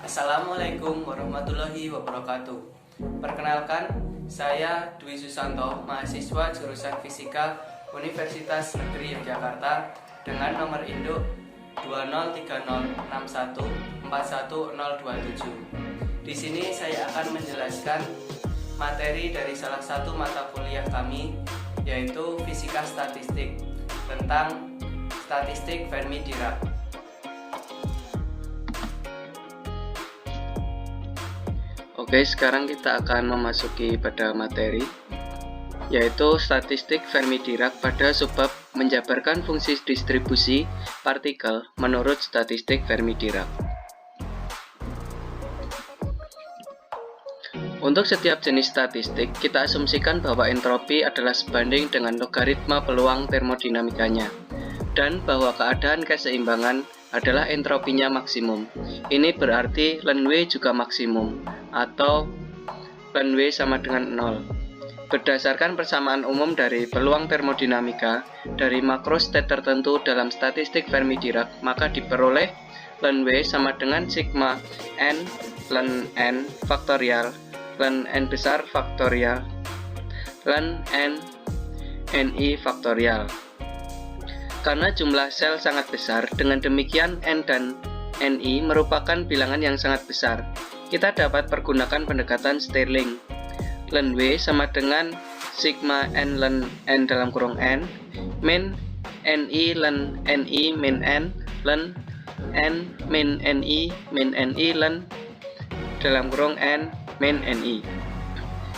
Assalamualaikum warahmatullahi wabarakatuh. Perkenalkan, saya Dwi Susanto, mahasiswa jurusan Fisika Universitas Negeri Yogyakarta dengan nomor induk 203061410027. Di sini saya akan menjelaskan materi dari salah satu mata kuliah kami, yaitu Fisika Statistik, tentang statistik Fermi-Dirac. Oke, sekarang kita akan memasuki pada materi, yaitu statistik Fermi-Dirac pada subbab menjabarkan fungsi distribusi partikel menurut statistik Fermi-Dirac. Untuk setiap jenis statistik, kita asumsikan bahwa entropi adalah sebanding dengan logaritma peluang termodinamikanya, dan bahwa keadaan keseimbangan adalah entropinya maksimum. Ini berarti ln W juga maksimum, atau ln W sama dengan 0. Berdasarkan persamaan umum dari peluang termodinamika dari makrostat tertentu dalam statistik Fermi-Dirac, maka diperoleh ln W sama dengan sigma n ln n faktorial ln n besar faktorial ln n ni faktorial. Karena jumlah sel sangat besar, dengan demikian n dan ni merupakan bilangan yang sangat besar. Kita dapat pergunakan pendekatan Stirling. Ln W sama dengan sigma n ln n dalam kurung n min ni ln ni min n ln n min ni min ni ln dalam kurung n min ni.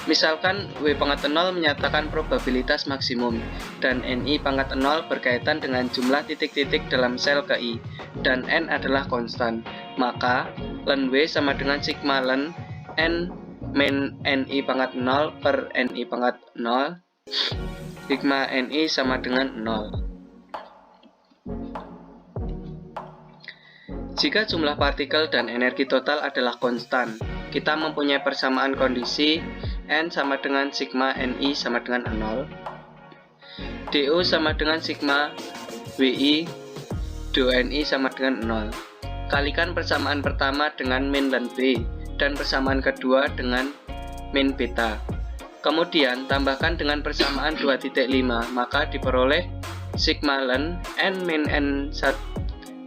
Misalkan W pangkat 0 menyatakan probabilitas maksimum, dan Ni pangkat 0 berkaitan dengan jumlah titik-titik dalam sel KI, dan N adalah konstan. Maka, ln W sama dengan sigma ln N min Ni pangkat 0 per Ni pangkat 0, sigma Ni sama dengan 0. Jika jumlah partikel dan energi total adalah konstan, kita mempunyai persamaan kondisi N sama dengan sigma Ni sama dengan 0, Du sama dengan sigma Wi, Du Ni sama dengan 0. Kalikan persamaan pertama dengan min ln B, dan persamaan kedua dengan min beta. Kemudian tambahkan dengan persamaan 2.5, maka diperoleh sigma ln N min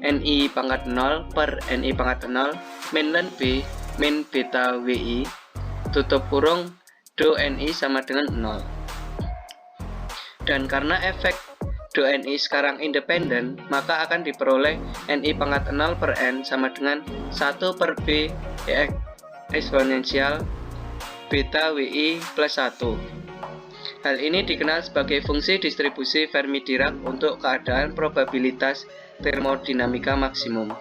Ni pangkat 0 per Ni pangkat 0 min ln B min beta Wi tutup kurung Do Ni sama dengan 0. Dan karena efek Do Ni sekarang independen, maka akan diperoleh Ni pangkat 0 per N sama dengan 1 per B eksponensial beta Wi plus 1. Hal ini dikenal sebagai fungsi distribusi Fermi-Dirac untuk keadaan probabilitas termodinamika maksimum.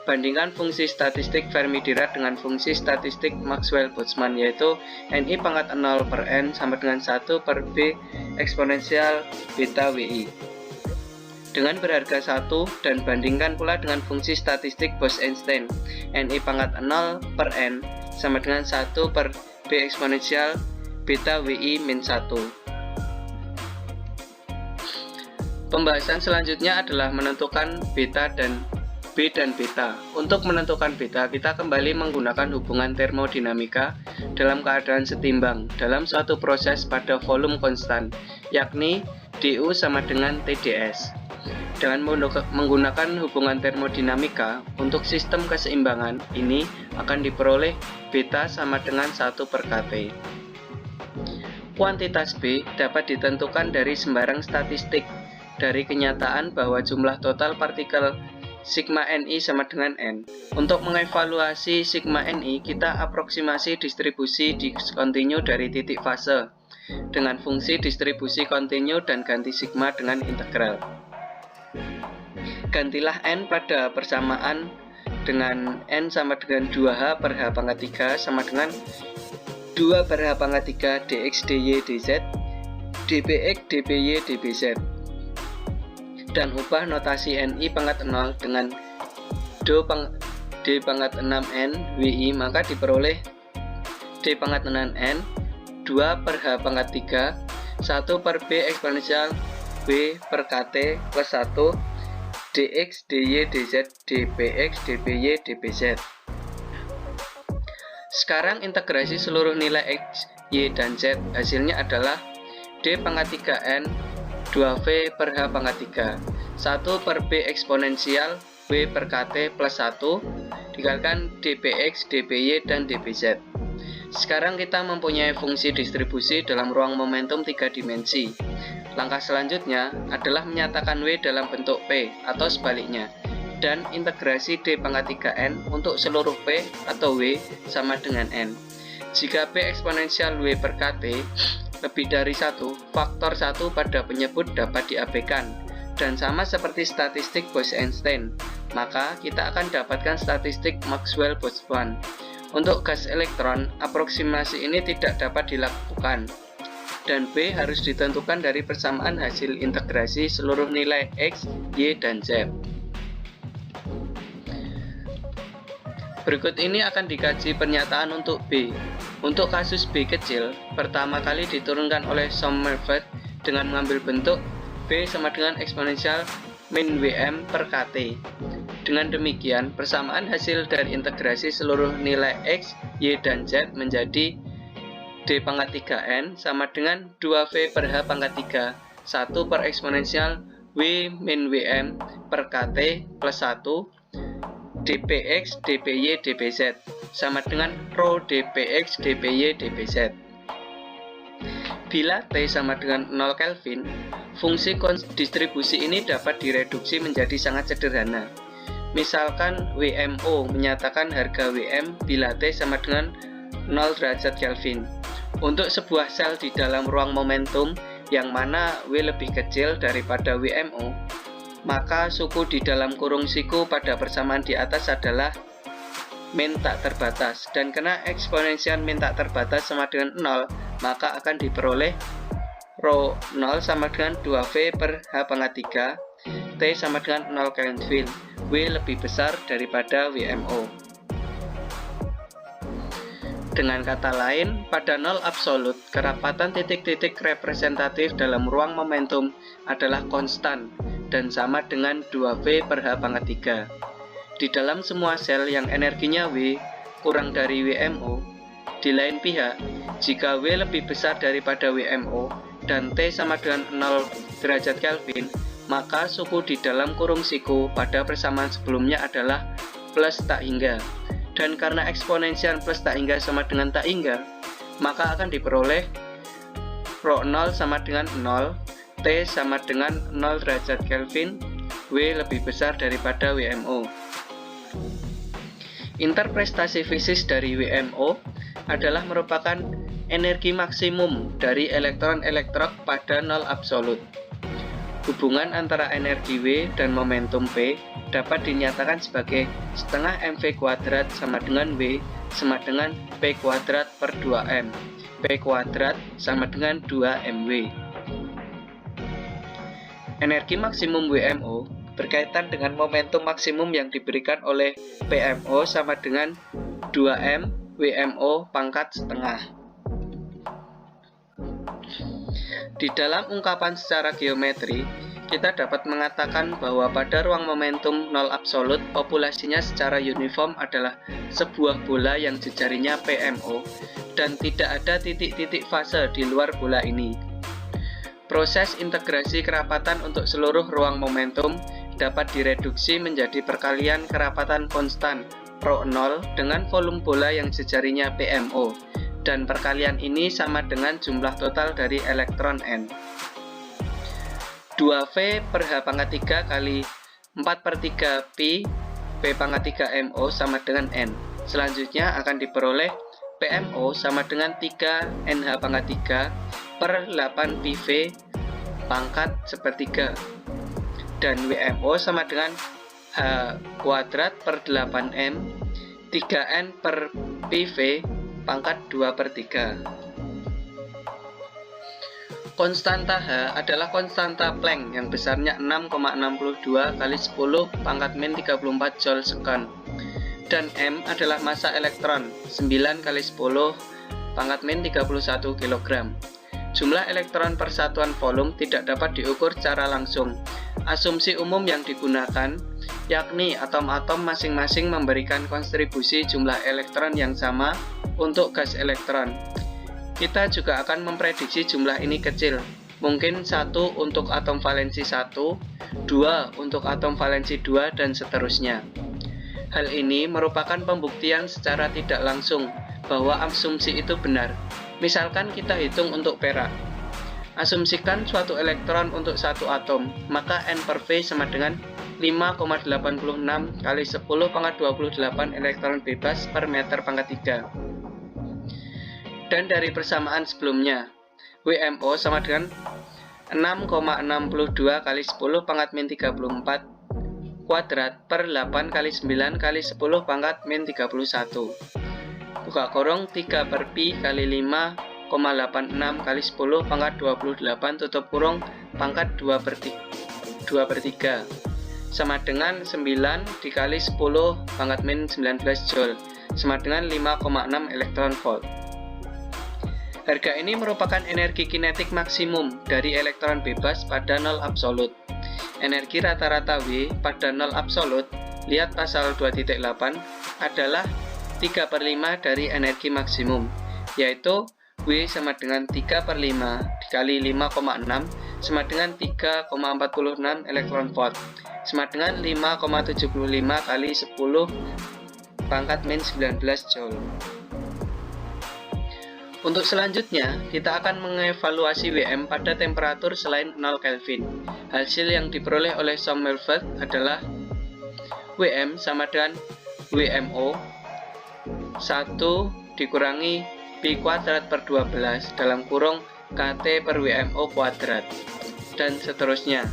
Bandingkan fungsi statistik Fermi-Dirac dengan fungsi statistik Maxwell-Boltzmann, yaitu Ni pangkat 0 per N sama dengan 1 per B eksponensial beta Wi dengan berharga 1, dan bandingkan pula dengan fungsi statistik Bose-Einstein, Ni pangkat 0 per N sama dengan 1 per B eksponensial beta Wi min 1. Pembahasan selanjutnya adalah menentukan beta dan B dan beta. Untuk menentukan beta, kita kembali menggunakan hubungan termodinamika dalam keadaan setimbang dalam suatu proses pada volume konstan, yakni Du sama dengan TdS. Dengan menggunakan hubungan termodinamika untuk sistem keseimbangan ini akan diperoleh beta sama dengan 1 per Kt. Kuantitas B dapat ditentukan dari sembarang statistik, dari kenyataan bahwa jumlah total partikel sigma Ni sama dengan N. Untuk mengevaluasi sigma Ni, kita aproksimasi distribusi diskontinu dari titik fase dengan fungsi distribusi kontinu dan ganti sigma dengan integral. Gantilah N pada persamaan dengan N sama dengan 2H per H pangkat 3 sama dengan 2 per H pangkat 3 dx dy dz dpx dpy dbz, dan ubah notasi Ni pangkat 0 dengan D pangkat 6N Wi, maka diperoleh D pangkat 6N 2 per H pangkat 3 1 per B eksponensial B per Kt plus 1 dx dy dz dpx dpy dbz. Sekarang integrasi seluruh nilai X, Y, dan Z hasilnya adalah D pangkat 3N 2V per H pangkat 3 1 per B eksponensial W per KT plus 1 dikalikan dpx, dpy, dan dpz. Sekarang kita mempunyai fungsi distribusi dalam ruang momentum 3 dimensi. Langkah selanjutnya adalah menyatakan W dalam bentuk P atau sebaliknya, dan integrasi D pangkat 3N untuk seluruh P atau W sama dengan N. Jika P eksponensial W per KT lebih dari 1, faktor 1 pada penyebut dapat diabaikan, dan sama seperti statistik Bose-Einstein, maka kita akan dapatkan statistik Maxwell-Boltzmann. Untuk gas elektron, aproksimasi ini tidak dapat dilakukan, dan B harus ditentukan dari persamaan hasil integrasi seluruh nilai X, Y, dan Z. Berikut ini akan dikaji pernyataan untuk B. Untuk kasus B kecil, pertama kali diturunkan oleh Sommerfeld dengan mengambil bentuk B sama dengan eksponensial min Wm per KT. Dengan demikian, persamaan hasil dari integrasi seluruh nilai X, Y, dan Z menjadi D pangkat 3N sama dengan 2V per H pangkat 3 1 per eksponensial W min Wm per KT plus 1 dpx, dpy, dpz sama dengan rho dpx, dpy, dpz. Bila T sama dengan 0 Kelvin, fungsi distribusi ini dapat direduksi menjadi sangat sederhana. Misalkan WMO menyatakan harga Wm bila T sama dengan 0 derajat Kelvin. Untuk sebuah sel di dalam ruang momentum yang mana W lebih kecil daripada WMO, maka suku di dalam kurung siku pada persamaan di atas adalah min tak terbatas, dan karena eksponensial min tak terbatas sama dengan 0, maka akan diperoleh rho 0 sama dengan 2V per H pangkat 3, T sama dengan 0 Kelvin, W lebih besar daripada WMO. Dengan kata lain, pada 0 absolut, kerapatan titik-titik representatif dalam ruang momentum adalah konstan dan sama dengan 2V per H pangkat 3. Di dalam semua sel yang energinya W kurang dari WMO, di lain pihak, jika W lebih besar daripada WMO dan T sama dengan 0 derajat Kelvin, maka suku di dalam kurung siku pada persamaan sebelumnya adalah plus tak hingga. Dan karena eksponensial plus tak hingga sama dengan tak hingga, maka akan diperoleh rho 0 sama dengan 0, T sama dengan 0 derajat Kelvin, W lebih besar daripada WMO. Interpretasi fisik dari WMO adalah merupakan energi maksimum dari elektron-elektron pada 0 absolut. Hubungan antara energi W dan momentum P dapat dinyatakan sebagai setengah mv kuadrat sama dengan W sama dengan P kuadrat per 2m. P kuadrat sama dengan 2mw. Energi maksimum WMO berkaitan dengan momentum maksimum yang diberikan oleh PMO sama dengan 2m WMO pangkat setengah. Di dalam ungkapan secara geometri, kita dapat mengatakan bahwa pada ruang momentum 0 absolut, populasinya secara uniform adalah sebuah bola yang jejarinya PMO, dan tidak ada titik-titik fase di luar bola ini. Proses integrasi kerapatan untuk seluruh ruang momentum dapat direduksi menjadi perkalian kerapatan konstan rho 0 dengan volume bola yang jejarinya PMO, dan perkalian ini sama dengan jumlah total dari elektron N. 2V per H pangkat 3 kali 4 per 3 Pi P pangkat 3 MO sama dengan N. Selanjutnya akan diperoleh PMO sama dengan 3 NH pangkat 3 per 8 PV pangkat sepertiga, dan WMO sama dengan H kuadrat per 8M 3N per PV pangkat 2 per 3. Konstanta H adalah konstanta Planck yang besarnya 6,62 kali 10 pangkat min 34 Joule sekon, dan M adalah massa elektron 9 kali 10 pangkat min 31 kg. Jumlah elektron per satuan volume tidak dapat diukur secara langsung. Asumsi umum yang digunakan yakni atom-atom masing-masing memberikan kontribusi jumlah elektron yang sama untuk gas elektron. Kita juga akan memprediksi jumlah ini kecil, mungkin 1 untuk atom valensi 1, 2 untuk atom valensi 2, dan seterusnya. Hal ini merupakan pembuktian secara tidak langsung bahwa asumsi itu benar. Misalkan kita hitung untuk perak. Asumsikan suatu elektron untuk satu atom, maka N per V sama dengan 5,86 kali 10⁻28 elektron bebas per meter pangkat 3. Dan dari persamaan sebelumnya, WMO sama dengan 6,62 kali 10⁻⁻34 kuadrat per 8 kali 9 kali 10⁻⁻31. Buka kurung 3 per pi kali 5,86 kali 10⁻28 tutup kurung pangkat 2 per 3 sama dengan 9 dikali 10⁻⁻19 joule sama dengan 5,6 elektron volt. Harga ini merupakan energi kinetik maksimum dari elektron bebas pada nol absolut. Energi rata-rata W pada nol absolut, lihat pasal 2.8, adalah 3/5 dari energi maksimum, yaitu W sama dengan 3/5 dikali 5,6 sama dengan 3,46 elektron volt, sama dengan 5,75 kali 10⁻⁻19 joule. Untuk selanjutnya, kita akan mengevaluasi WM pada temperatur selain 0 Kelvin. Hasil yang diperoleh oleh Sommerfeld adalah WM sama dengan WMO 1 dikurangi Pi kuadrat per 12 dalam kurung KT per WMO kuadrat, dan seterusnya.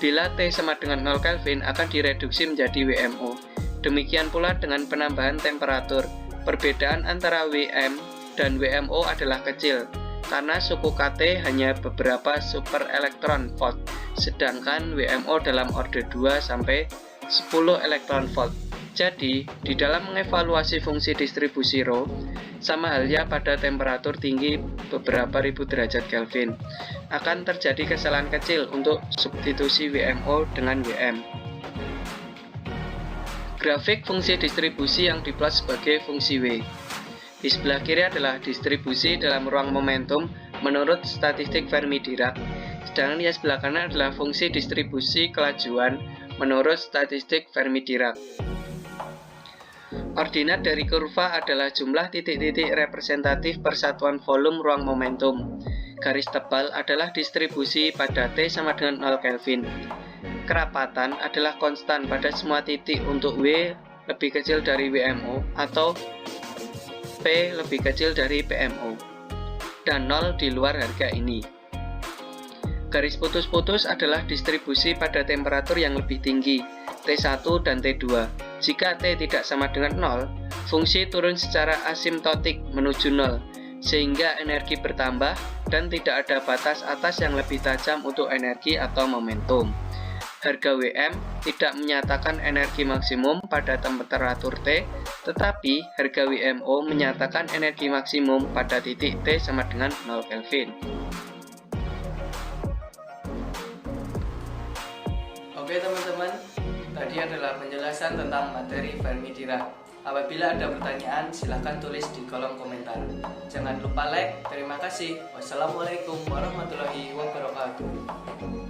Bila T sama dengan 0 Kelvin akan direduksi menjadi WMO. Demikian pula dengan penambahan temperatur. Perbedaan antara WM dan WMO adalah kecil, karena suku KT hanya beberapa super elektron volt, sedangkan WMO dalam order 2 sampai 10 elektron volt. Jadi, di dalam mengevaluasi fungsi distribusi Rho, sama halnya pada temperatur tinggi beberapa ribu derajat Kelvin, akan terjadi kesalahan kecil untuk substitusi WMO dengan WM. Grafik fungsi distribusi yang diplot sebagai fungsi W. Di sebelah kiri adalah distribusi dalam ruang momentum menurut statistik Fermi-Dirac, sedangkan di sebelah kanan adalah fungsi distribusi kelajuan menurut statistik Fermi-Dirac. Ordinat dari kurva adalah jumlah titik-titik representatif persatuan volume ruang momentum. Garis tebal adalah distribusi pada T sama dengan 0 Kelvin. Kerapatan adalah konstan pada semua titik untuk W lebih kecil dari WMO atau P lebih kecil dari PMO, dan 0 di luar harga ini. Garis putus-putus adalah distribusi pada temperatur yang lebih tinggi, T1 dan T2. Jika T tidak sama dengan 0, fungsi turun secara asimptotik menuju 0, sehingga energi bertambah dan tidak ada batas atas yang lebih tajam untuk energi atau momentum. Harga WM tidak menyatakan energi maksimum pada temperatur T, tetapi harga WMO menyatakan energi maksimum pada titik T sama dengan 0 Kelvin. Oke teman-teman, tadi adalah penjelasan tentang materi Fermi-Dirac. Apabila ada pertanyaan, silahkan tulis di kolom komentar. Jangan lupa like. Terima kasih. Wassalamualaikum warahmatullahi wabarakatuh.